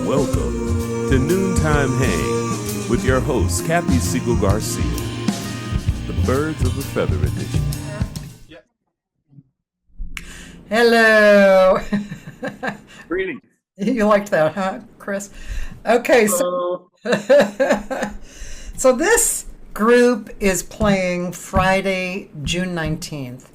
Welcome to Noontime Hang with your host, Cathy Segal-Garcia, the Birds of a Feather edition. Hello. Greetings. You liked that, huh, Chris? Okay, so this group is playing Friday, June 19th,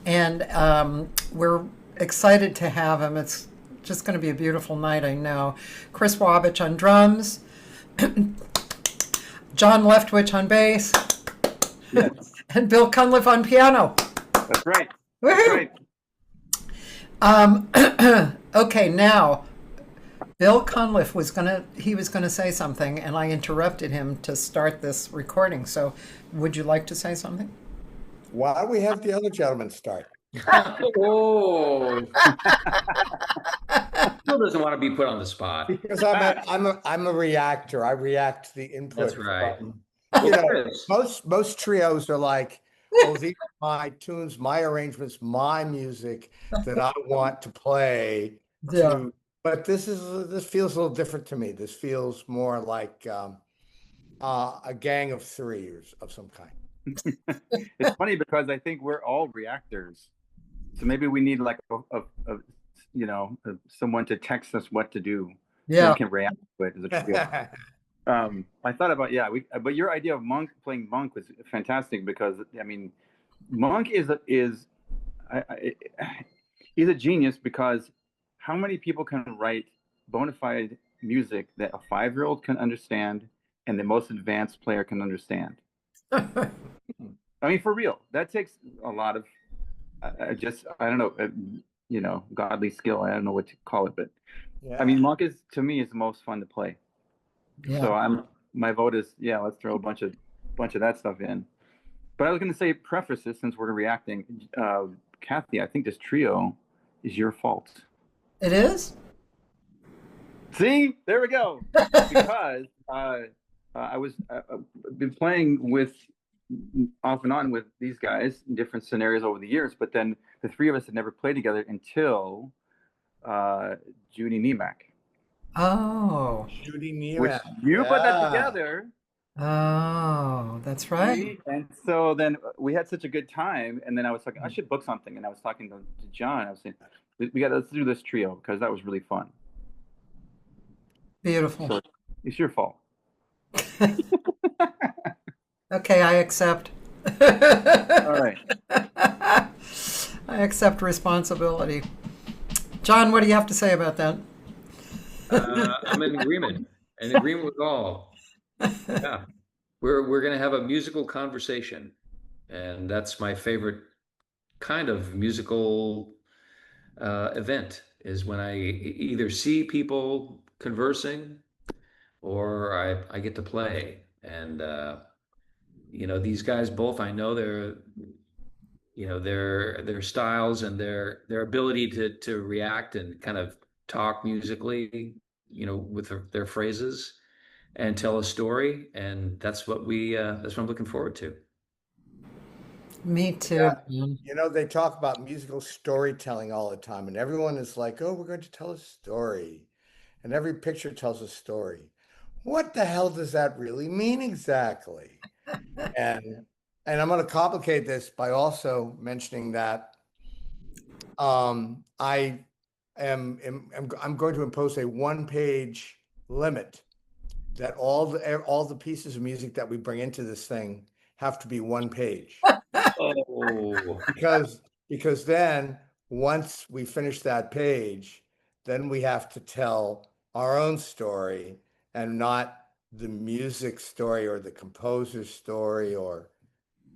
and we're excited to have him. It's just going to be a beautiful night, I know. Chris Wabich on drums, John Leftwich on bass, Yes, and Bill Cunliffe on piano. that's right. Woohoo! That's right. Okay, now Bill Cunliffe was gonna say something, and I interrupted him to start this recording. So, would you like to say something? Why don't we have the other gentleman start? Oh, Phil doesn't want to be put on the spot. Because I'm a reactor. I react to the input. That's right. You know, most trios are like, oh, these are my tunes, my arrangements, my music that I want to play. Yeah. But this feels a little different to me. This feels more like a gang of three or of some kind. It's funny because I think we're all reactors. So maybe we need like someone to text us what to do. Yeah. We can react to it as a trio. I thought about but your idea of playing Monk was fantastic because I mean, Monk is he's a genius because how many people can write bona fide music that a 5-year-old can understand and the most advanced player can understand? I mean, for real, that takes a lot of I don't know, godly skill. I don't know what to call it, but Yeah. I mean, Monk is to me is the most fun to play. Yeah. So my vote is let's throw a bunch of that stuff in. But I was going to say preface this since we're reacting. Cathy, I think this trio is your fault. It is? See, there we go. Because I was been playing with off and on with these guys in different scenarios over the years, but then the three of us had never played together until Judy Niemak. Oh. Judy Which Niemak. you put that together. Oh, that's right. And so then we had such a good time, and then I was like, I should book something. And I was talking to John. I was saying, let's do this trio because that was really fun. Beautiful. So it's your fault. Okay, I accept. All right. I accept responsibility. John, what do you have to say about that? I'm in agreement with all. Yeah, we're going to have a musical conversation, and that's my favorite kind of musical event is when I either see people conversing or I get to play. And these guys both, I know their styles and their ability to react and kind of talk musically, with their phrases and tell a story. And that's what I'm looking forward to. Me too. Yeah. They talk about musical storytelling all the time, and everyone is like, oh, we're going to tell a story. And every picture tells a story. What the hell does that really mean exactly? And I'm going to complicate this by also mentioning that I'm going to impose a 1-page limit that all the pieces of music that we bring into this thing have to be 1 page. Oh, because then once we finish that page, then we have to tell our own story and not the music story or the composer's story or,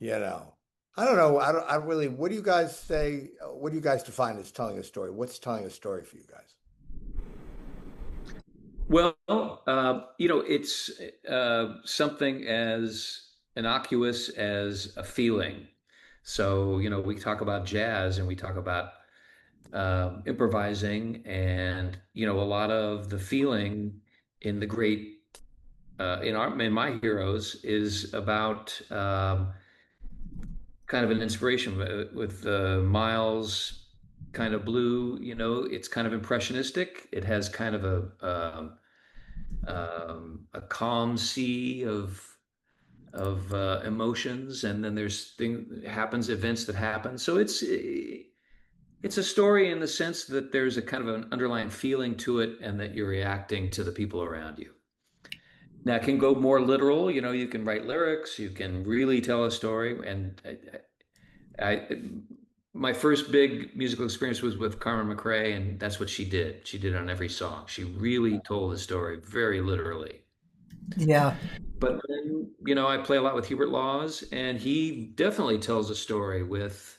I don't know. I really, what do you guys say? What do you guys define as telling a story? What's telling a story for you guys? well, it's something as innocuous as a feeling. So, we talk about jazz and we talk about improvising, and a lot of the feeling in the great in my heroes is about kind of an inspiration with Miles kind of blue, it's kind of impressionistic. It has kind of a calm sea of emotions, and then there's events that happen. So it's a story in the sense that there's a kind of an underlying feeling to it, and that you're reacting to the people around you. Now, it can go more literal. You can write lyrics, you can really tell a story. And my first big musical experience was with Carmen McRae, and that's what she did. She did it on every song. She really told the story very literally. Yeah. But then, I play a lot with Hubert Laws, and he definitely tells a story with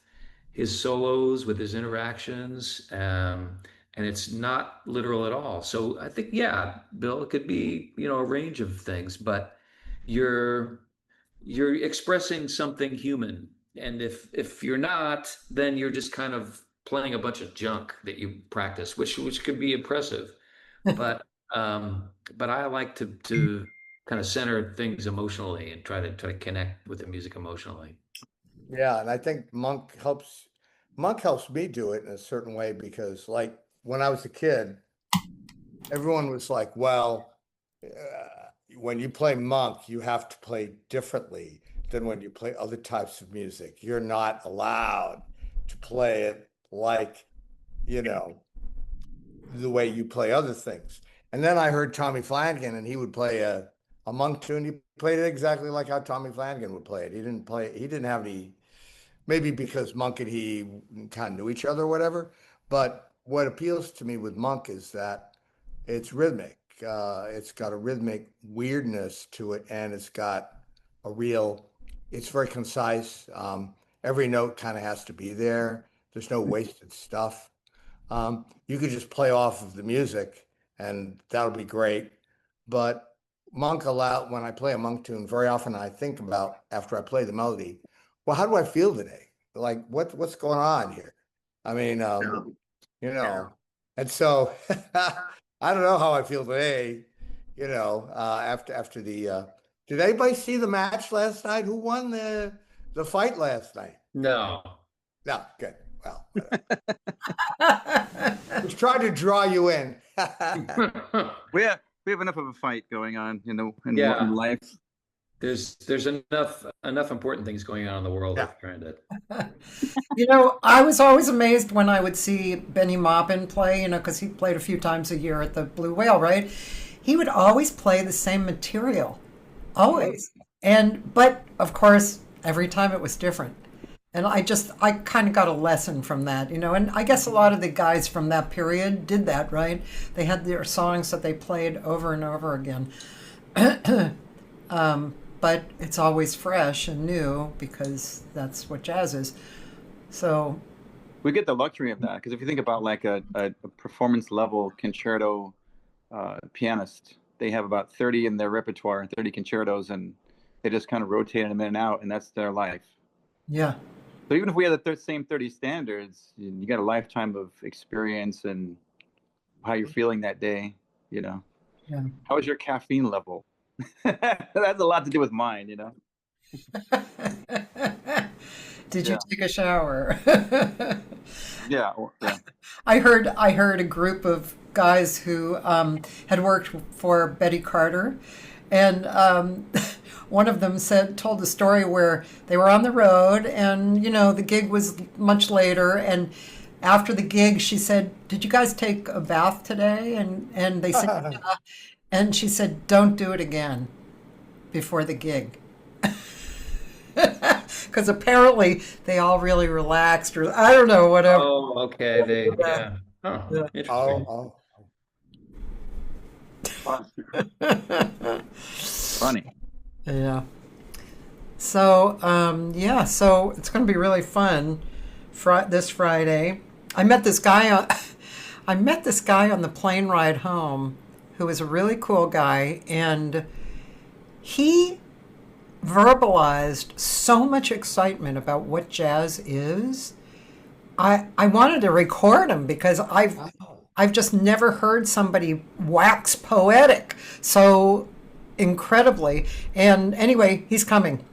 his solos, with his interactions, and it's not literal at all. So I think, yeah, Bill, it could be, a range of things, but you're expressing something human. And if you're not, then you're just kind of playing a bunch of junk that you practice, which could be impressive. But I like to kind of center things emotionally and try to connect with the music emotionally. Yeah, and I think Monk helps me do it in a certain way, because like when I was a kid, everyone was like, well, when you play Monk, you have to play differently than when you play other types of music. You're not allowed to play it like, the way you play other things. And then I heard Tommy Flanagan, and he would play a Monk tune. He played it exactly like how Tommy Flanagan would play it. He didn't have any, maybe because Monk and he kind of knew each other or whatever. But what appeals to me with Monk is that it's rhythmic. It's got a rhythmic weirdness to it, and it's very concise. Every note kind of has to be there. There's no wasted stuff. You could just play off of the music, and that'll be great. But when I play a Monk tune, very often I think about, after I play the melody, well, how do I feel today? Like, what's going on here? I mean, and so I don't know how I feel today, after the, did anybody see the match last night? Who won the fight last night? No. No, good. Well, just trying to draw you in. We have enough of a fight going on, in life. There's enough important things going on in the world. Yeah. Trying to. I was always amazed when I would see Benny Maupin play, because he played a few times a year at the Blue Whale, right? He would always play the same material, always. But of course, every time it was different. And I kind of got a lesson from that, and I guess a lot of the guys from that period did that, right? They had their songs that they played over and over again. But it's always fresh and new, because that's what jazz is. So we get the luxury of that, because if you think about like a performance level concerto pianist, they have about 30 in their repertoire, 30 concertos, and they just kind of rotate them in and out, and that's their life. Yeah. So even if we had the same 30 standards, you got a lifetime of experience and how you're feeling that day, Yeah. How is your caffeine level? That's a lot to do with mine, Did you take a shower? Yeah. I heard a group of guys who had worked for Betty Carter, and one of them told a story where they were on the road, and the gig was much later, and after the gig she said, "Did you guys take a bath today?" And they said, "Yeah." And she said, "Don't do it again before the gig." Because apparently they all really relaxed, or I don't know, whatever. Oh, okay. Yeah. Oh, Yeah. interesting. Funny. Yeah. So, so it's going to be really fun this Friday. I met this guy on the plane ride home who was a really cool guy, and he verbalized so much excitement about what jazz is. I wanted to record him, because I've just never heard somebody wax poetic so incredibly. And anyway, he's coming.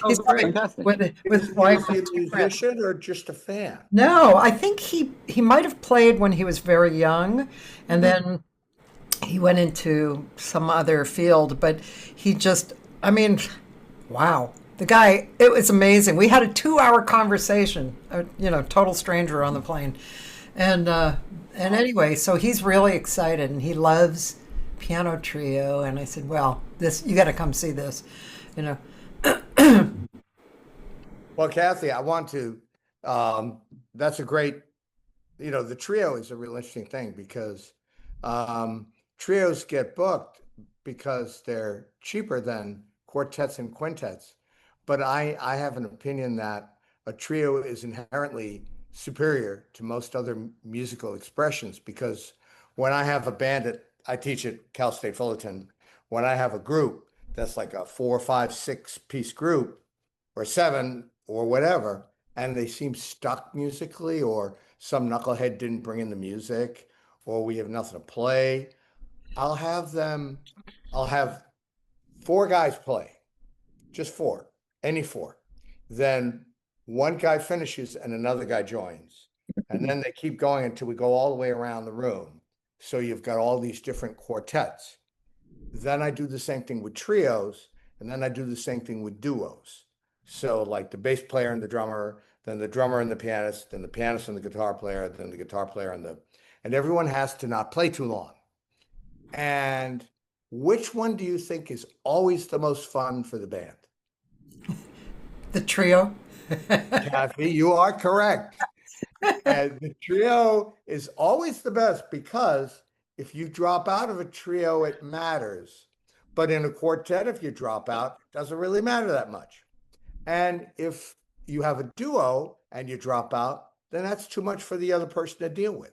He's Oh, having great. Fantastic. with his wife Is and he a two friends. musician or just a fan? No, I think he might have played when he was very young, and then he went into some other field, but he just, I mean, wow. The guy, it was amazing. We had a 2 hour conversation, total stranger on the plane. And anyway, so he's really excited and he loves piano trio. And I said, well, you got to come see this, you know. Well, Kathy, I want to, that's a great, the trio is a real interesting thing because trios get booked because they're cheaper than quartets and quintets. But I have an opinion that a trio is inherently superior to most other musical expressions because when I have a band I teach at Cal State Fullerton, when I have a group that's like a 4, 5, 6 piece group or 7 or whatever, and they seem stuck musically, or some knucklehead didn't bring in the music, or we have nothing to play, I'll have them, I'll have 4 guys play, just 4, any 4. Then one guy finishes and another guy joins. And then they keep going until we go all the way around the room. So you've got all these different quartets. Then I do the same thing with trios, and then I do the same thing with duos. So like the bass player and the drummer, then the drummer and the pianist, then the pianist and the guitar player, then the guitar player and everyone has to not play too long. And which one do you think is always the most fun for the band? The trio. Kathy, you are correct. And the trio is always the best because if you drop out of a trio, it matters. But in a quartet, if you drop out, it doesn't really matter that much. And if you have a duo and you drop out, then that's too much for the other person to deal with.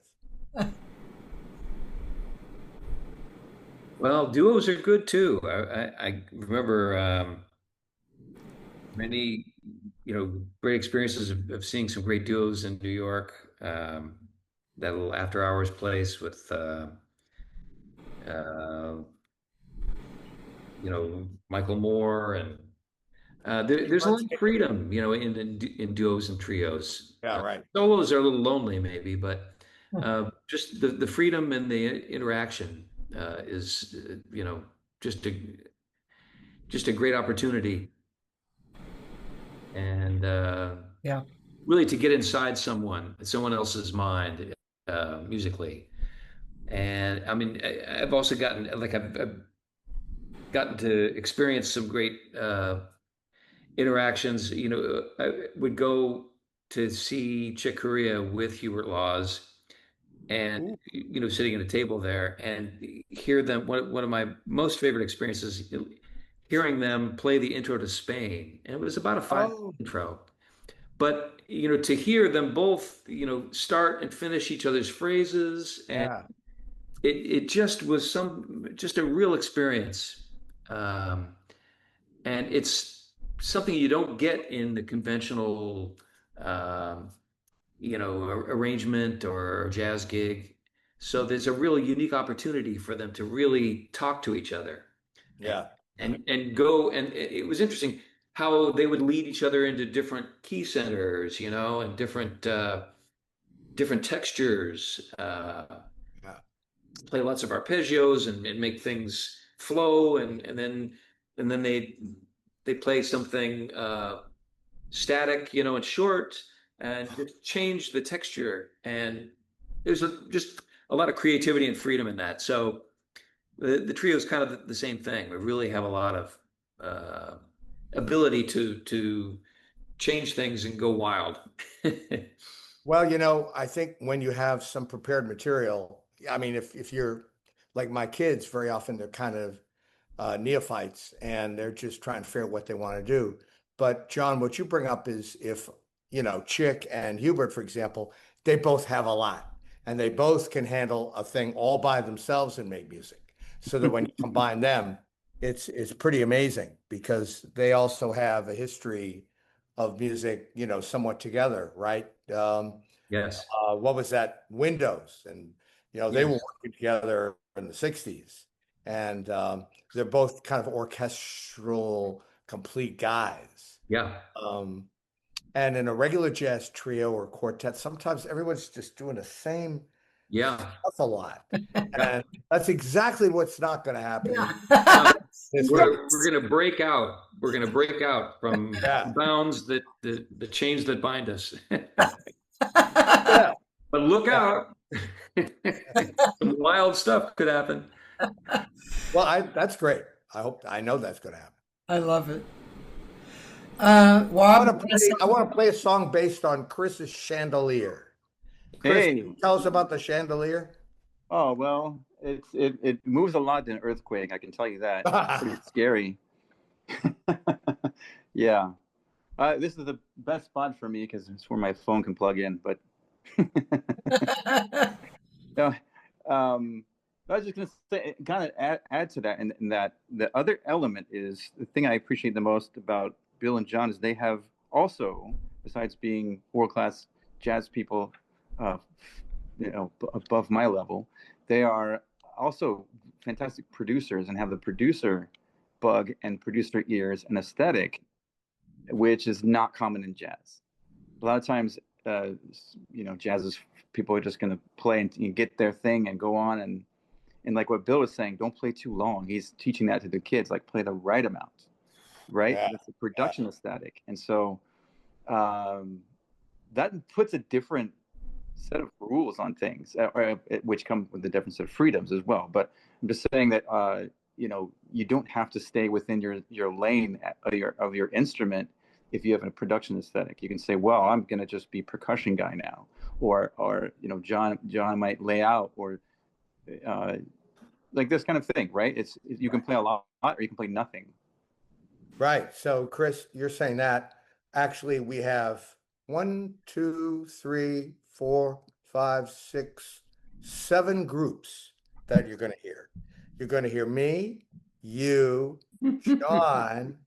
Well, duos are good too. I remember many, great experiences of seeing some great duos in New York. That little after hours place with, uh, Michael Moore and there's a lot of freedom, in duos and trios. Yeah, right. Solos are a little lonely maybe, but just the freedom and the interaction is, just a great opportunity. And Yeah. really to get inside someone else's mind musically. And I mean, I've also I've gotten to experience some great interactions. I would go to see Chick Corea with Hubert Laws, and sitting at a table there and hear them. One of my most favorite experiences, hearing them play the intro to Spain, and it was about a 5 Oh, intro. But to hear them both, start and finish each other's phrases, and yeah. it just was just a real experience. And it's something you don't get in the conventional, um, arrangement or jazz gig. So there's a really unique opportunity for them to really talk to each other Yeah. and go. And it was interesting how they would lead each other into different key centers, and different textures, Yeah. play lots of arpeggios and make things flow, and then they play something static, and short, and just change the texture. And there's just a lot of creativity and freedom in that. So the trio is kind of the same thing. We really have a lot of ability to change things and go wild. Well, I think when you have some prepared material, I mean, if you're like my kids, very often they're kind of neophytes and they're just trying to figure out what they want to do. But John, what you bring up is if, Chick and Hubert, for example, they both have a lot and they both can handle a thing all by themselves and make music. So that when you combine them, it's pretty amazing because they also have a history of music, somewhat together, right? Yes. What was that? Windows, and they were Yes. working together in the '60s, and they're both kind of orchestral complete guys. Yeah. And in a regular jazz trio or quartet, sometimes everyone's just doing the same Yeah. stuff a lot. And that's exactly what's not going to happen. Yeah. We're going to break out. We're going to break out from Yeah. bounds that the chains that bind us. Yeah. But look out. Some wild stuff could happen. Well, that's great. I know that's going to happen. I love it. I Wob, want to play a song based on Chris's chandelier. Chris, Hey. can you tell us about the chandelier? Oh, well, it moves a lot in an earthquake, I can tell you that. It's pretty scary. Yeah. This is the best spot for me because it's where my phone can plug in, but no, I was just going to say, kind of add to that, and that the other element is the thing I appreciate the most about Bill and John is they have also, besides being world-class jazz people, above my level, they are also fantastic producers and have the producer bug and producer ears and aesthetic, which is not common in jazz. A lot of times, jazz is people are just going to play and get their thing and go on and like what Bill was saying, don't play too long. He's teaching that to the kids, like play the right amount, right? Yeah. That's a production aesthetic. And so that puts a different set of rules on things, which come with the different set of freedoms as well. But I'm just saying that, you don't have to stay within your lane of your instrument if you have a production aesthetic. You can say, well, I'm going to just be percussion guy now, or John might lay out, or like this kind of thing, right? You can play a lot or you can play nothing. Right. So, Chris, you're saying that actually we have 1, 2, 3, 4, 5, 6, 7 groups that you're going to hear. You're going to hear me, you, John,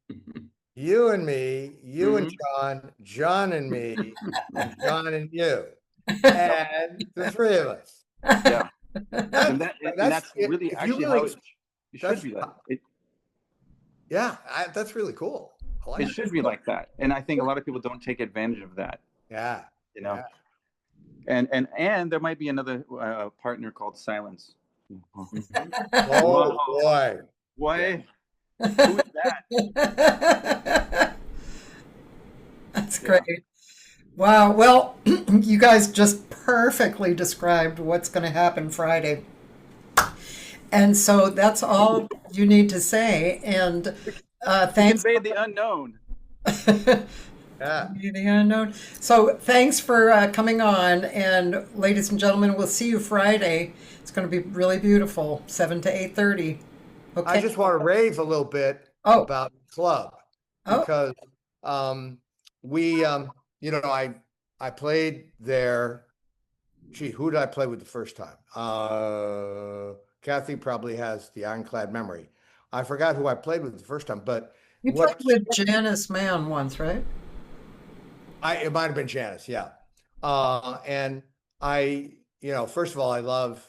you and me, you and John, John and me, and John and you, and the 3 of us. Yeah. That's really actually how it should be. Yeah, that's really cool. It should be like that, and I think a lot of people don't take advantage of that. Yeah, Yeah. And there might be another partner called silence. Oh boy! Why? Who is that? That's great. Wow. Well, you guys just perfectly described what's going to happen Friday. And so that's all you need to say. And thanks. Convey the unknown. Yeah. The unknown. So thanks for coming on. And ladies and gentlemen, we'll see you Friday. It's going to be really beautiful, 7 to 8:30. Okay. I just want to rave a little bit about the club because I played there. Gee, who did I play with the first time? Cathy probably has the ironclad memory. I forgot who I played with the first time, but you played with Janice Mann once, right? It might have been Janice, yeah. And first of all, I love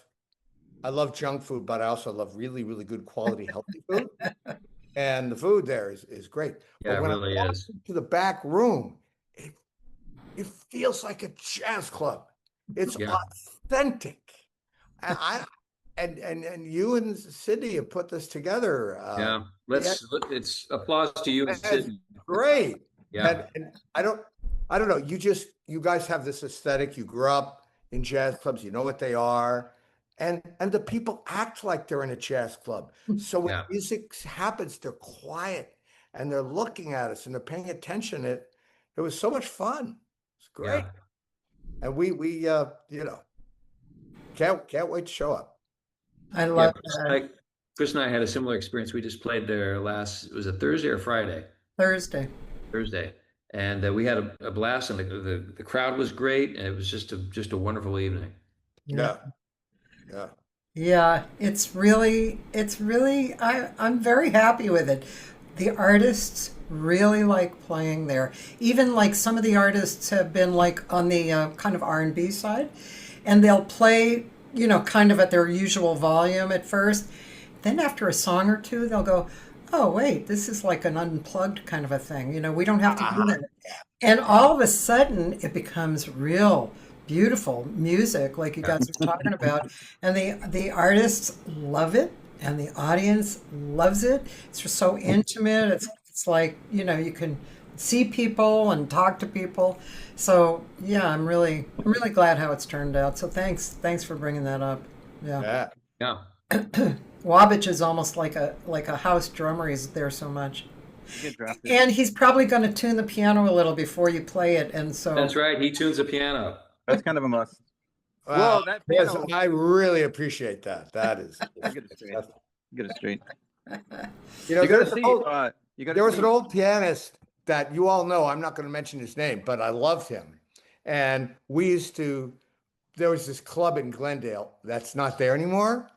junk food, but I also love really, really good quality, healthy food. And the food there is great. Yeah, but when it really I walk is. into the back room, it feels like a jazz club. It's authentic. And you and Sydney have put this together. It's applause to you and Sydney. Great. Yeah. And I don't know. You guys have this aesthetic. You grew up in jazz clubs. You know what they are. And the people act like they're in a jazz club. So when music happens, they're quiet and they're looking at us and they're paying attention. It was so much fun. It's great. Yeah. And we can't wait to show up. I love that. Chris and I had a similar experience. We just played there was it Thursday or Friday? Thursday. And we had a blast, and the crowd was great, and it was just a wonderful evening. Yeah, it's really I'm very happy with it. The artists really like playing there. Even like some of the artists have been like on the kind of R&B side, and they'll play, kind of at their usual volume at first. Then after a song or two, they'll go, oh, wait, this is like an unplugged kind of a thing. We don't have to do that. And all of a sudden, it becomes real beautiful music, like you guys were talking about. And the artists love it, and the audience loves it. It's just so intimate. It's like, you can see people and talk to people. So yeah, I'm really glad how it's turned out. So thanks for bringing that up. Yeah. Yeah. Yeah. Wabbage is almost like a house drummer. He's there so much. Get drafted. And he's probably going to tune the piano a little before you play it. And so That's right. He tunes the piano. That's kind of a must. Wow. Whoa, that Yes, piano. I really appreciate that. That is. Get it straight. Get it straight. You know, You gotta there's see. an old- You gotta there was see. an old pianist that you all know. I'm not going to mention his name, but I loved him. And there was this club in Glendale that's not there anymore.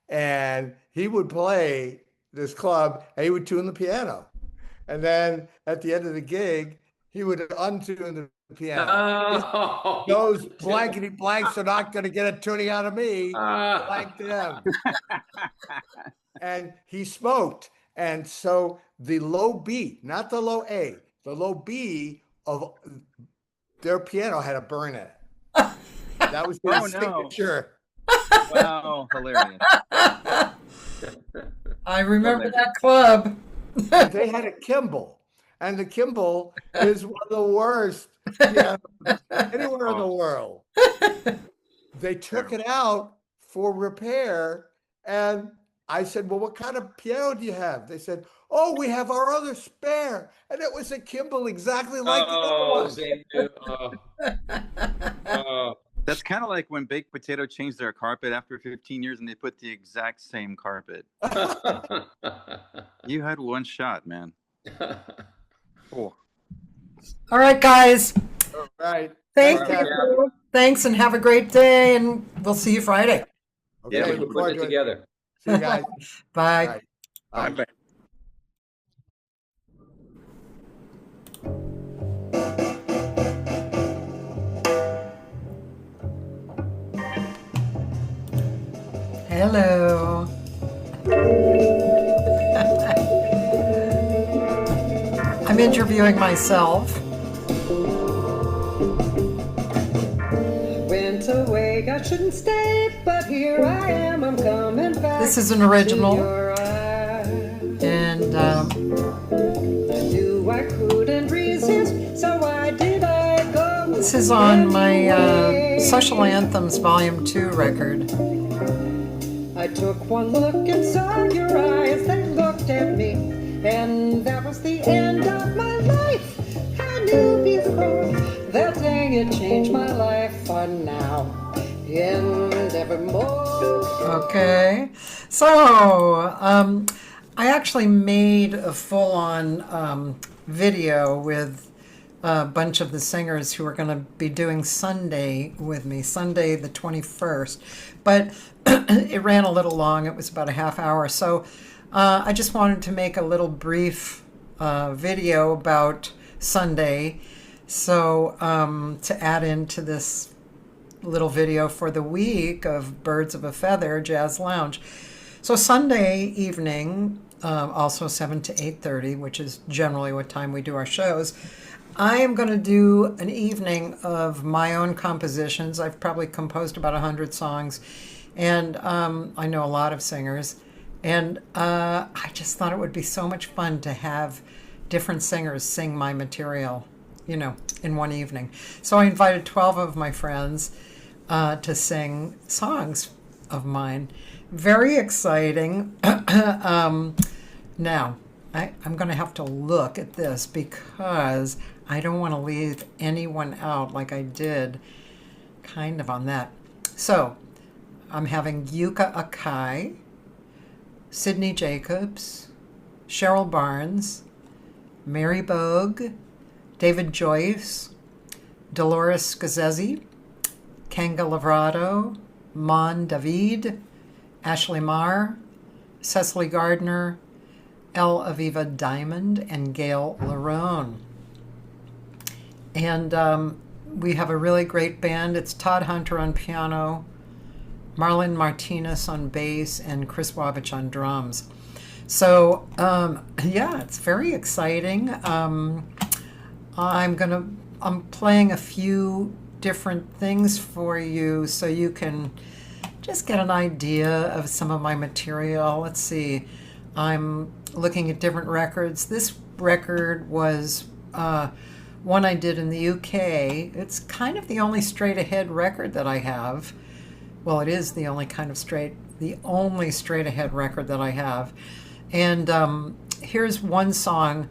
And he would play this club and he would tune the piano. And then at the end of the gig, he would untune the piano. Oh, Those blankety blanks are not going to get a tuning out of me. Blank them. And he smoked. And so the low B, not the low A, the low B of their piano had a burn in it. That was Oh, his no. signature. Wow, hilarious. I remember that club. They had a Kimball, and the Kimball is one of the worst pianos anywhere in the world. They took it out for repair, and I said, well, what kind of piano do you have? They said, oh, we have our other spare. And it was a Kimball exactly like the other one. they knew. Oh. That's kind of like when Baked Potato changed their carpet after 15 years and they put the exact same carpet. You had one shot, man. Oh. All right, guys. All right. Thank Thanks, you. Thanks, and have a great day. And we'll see you Friday. Okay, Yeah, we look Put forward it to it. together. See you guys. Bye. Bye. Bye. Bye. Hello. I'm interviewing myself. Went away, I shouldn't stay, but here I am, I'm coming back. This is an original. to your eyes. And I knew I couldn't resist, so why did I go? this is on my Social Anthems Volume 2 record. I took one look and saw your eyes, they looked at me, and that was the end of my life. I knew before that day it changed my life for now and evermore. Okay. So, I actually made a full-on video with a bunch of the singers who are going to be doing Sunday with me, Sunday the 21st. But it ran a little long. It was about a half hour. So I just wanted to make a little brief video about Sunday. So to add into this little video for the week of Birds of a Feather Jazz Lounge. So Sunday evening, also 7 to 8:30, which is generally what time we do our shows, I am going to do an evening of my own compositions. I've probably composed about 100 songs, and I know a lot of singers. And I just thought it would be so much fun to have different singers sing my material, in one evening. So I invited 12 of my friends to sing songs of mine. Very exciting. Now, I'm going to have to look at this because I don't want to leave anyone out like I did kind of on that. So I'm having Yuka Akai, Sydney Jacobs, Cheryl Barnes, Mary Bogue, David Joyce, Dolores Scozzesi, Kanga Lavrado, Mon David, Ashley Marr, Cecily Gardner, El Aviva Diamond, and Gail Larone. And we have a really great band. It's Todd Hunter on piano, Marlon Martinez on bass, and Chris Wabich on drums. So, yeah, it's very exciting. I'm playing a few different things for you so you can just get an idea of some of my material. Let's see. I'm looking at different records. This record was one I did in the UK. It's kind of the only straight ahead record that I have. Well, it is the only straight ahead record that I have. And here's one song.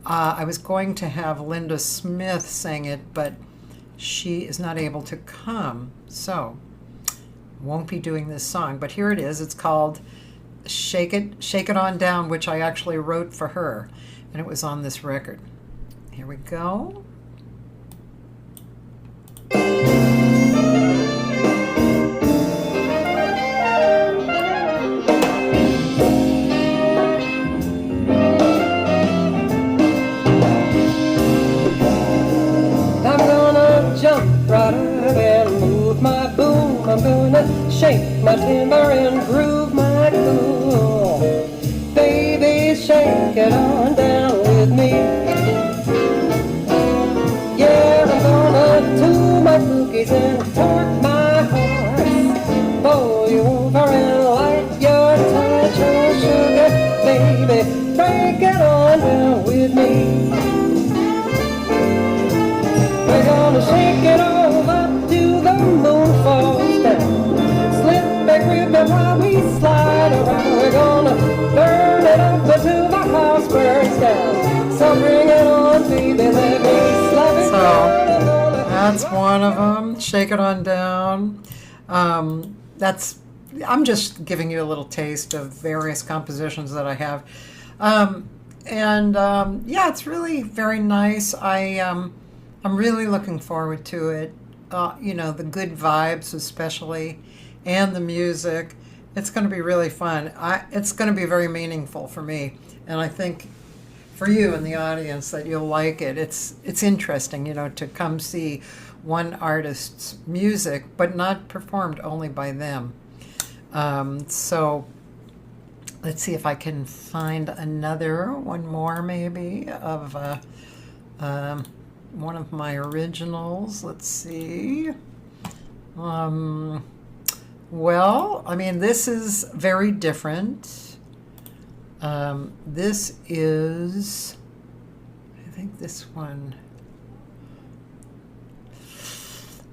I was going to have Linda Smith sing it, but she is not able to come, so won't be doing this song. But here it is. It's called Shake It On Down, which I actually wrote for her, and it was on this record. Here we go. I'm gonna shake my timber and groove my cool. Baby, shake it on down with me. Yeah, I'm gonna do my cookies and torque my horse. Pull you over and light your touch, oh sugar. Baby, break it on down with me. We're gonna shake it all up to the moon falls down. Slip back ribbon while we slide around. We're gonna burn it up until the house burns down. So bring it on, baby, let me slap it down. That's one of them. Shake It On Down. I'm just giving you a little taste of various compositions that I have. Yeah, it's really very nice. I'm really looking forward to it. The good vibes especially, and the music. It's going to be really fun. It's going to be very meaningful for me, and I think for you in the audience that you'll like it. It's interesting, to come see one artist's music, but not performed only by them. So let's see if I can find one more maybe of one of my originals. Let's see. This is very different. This is, I think this one.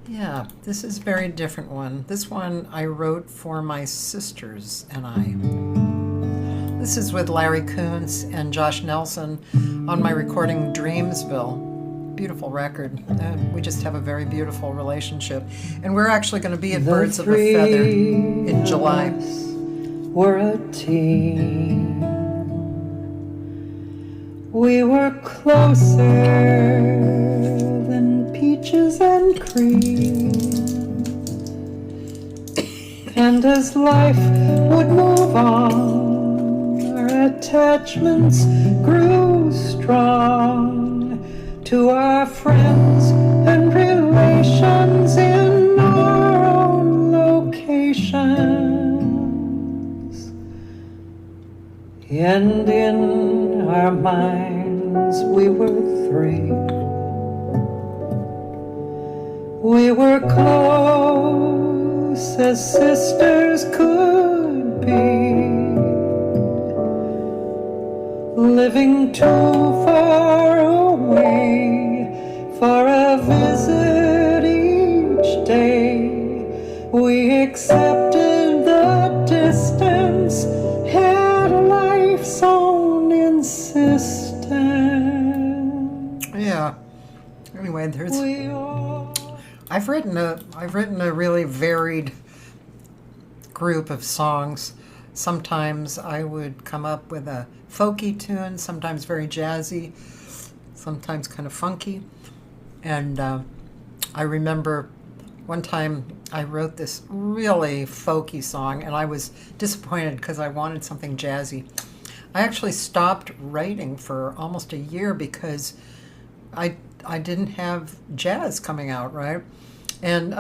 Yeah, this is a very different one. This one I wrote for my sisters and I. This is with Larry Koontz and Josh Nelson on my recording Dreamsville. Beautiful record. We just have a very beautiful relationship. And we're actually going to be at Birds of a Feather in July. We're a team. We were closer than peaches and cream. And as life would move on, our attachments grew strong. To our friends and relations in our own locations. And in our minds we were three. We were close as sisters could be. Living too far away for a visit each day. We accepted the distance, had life's own insistence. Yeah. Anyway, I've written a really varied group of songs. Sometimes I would come up with a folky tune, sometimes very jazzy, sometimes kind of funky. And I remember one time I wrote this really folky song, and I was disappointed because I wanted something jazzy. I actually stopped writing for almost a year because I didn't have jazz coming out, right? And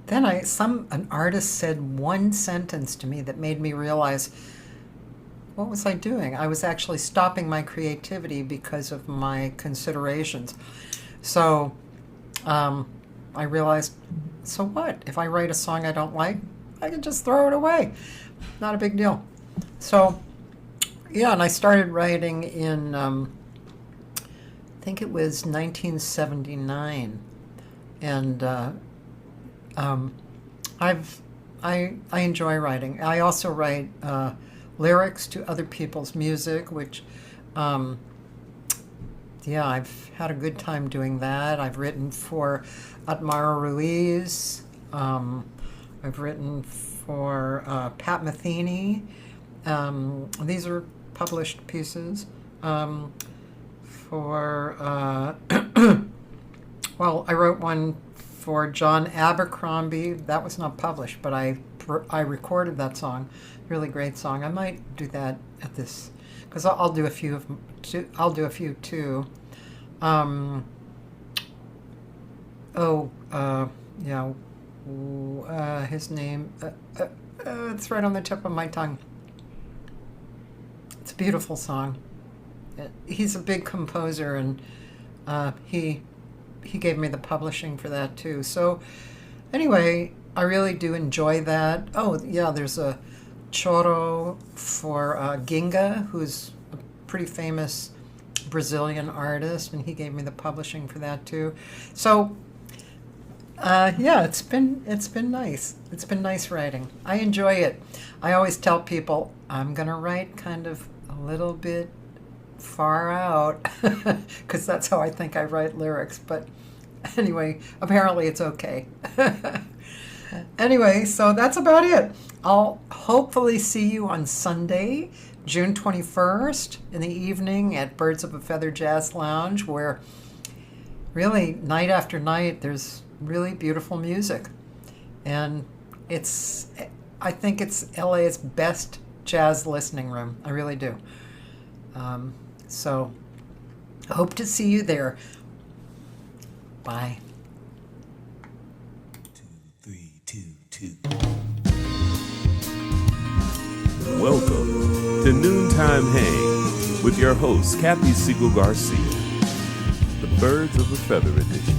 then an artist said one sentence to me that made me realize, what was I doing? I was actually stopping my creativity because of my considerations. So I realized, so what? If I write a song I don't like, I can just throw it away. Not a big deal. So, yeah, and I started writing in, I think it was 1979. And I enjoy writing. I also write lyrics to other people's music, which, yeah, I've had a good time doing that. I've written for Atmara Ruiz. I've written for Pat Metheny. These are published pieces. For well, I wrote one for John Abercrombie. That was not published, but I recorded that song. Really great song. I might do that at this, because I'll do a few too. Yeah. His name. It's right on the tip of my tongue. It's a beautiful song. He's a big composer, and he gave me the publishing for that too. So anyway, I really do enjoy that. Oh yeah, there's a choro for Ginga, who's a pretty famous Brazilian artist, and he gave me the publishing for that too. So yeah, it's been nice. It's been nice writing. I enjoy it. I always tell people I'm gonna write kind of a little bit far out because that's how I think I write lyrics. But anyway, apparently it's okay. Anyway, so that's about it. I'll hopefully see you on Sunday, June 21st in the evening at Birds of a Feather Jazz Lounge, where really night after night there's really beautiful music. And I think it's LA's best jazz listening room. I really do. So hope to see you there. Bye. 2, 3, 2, 2. Welcome to Noontime Hang with your host, Cathy Segal-Garcia, the Birds of a Feather edition.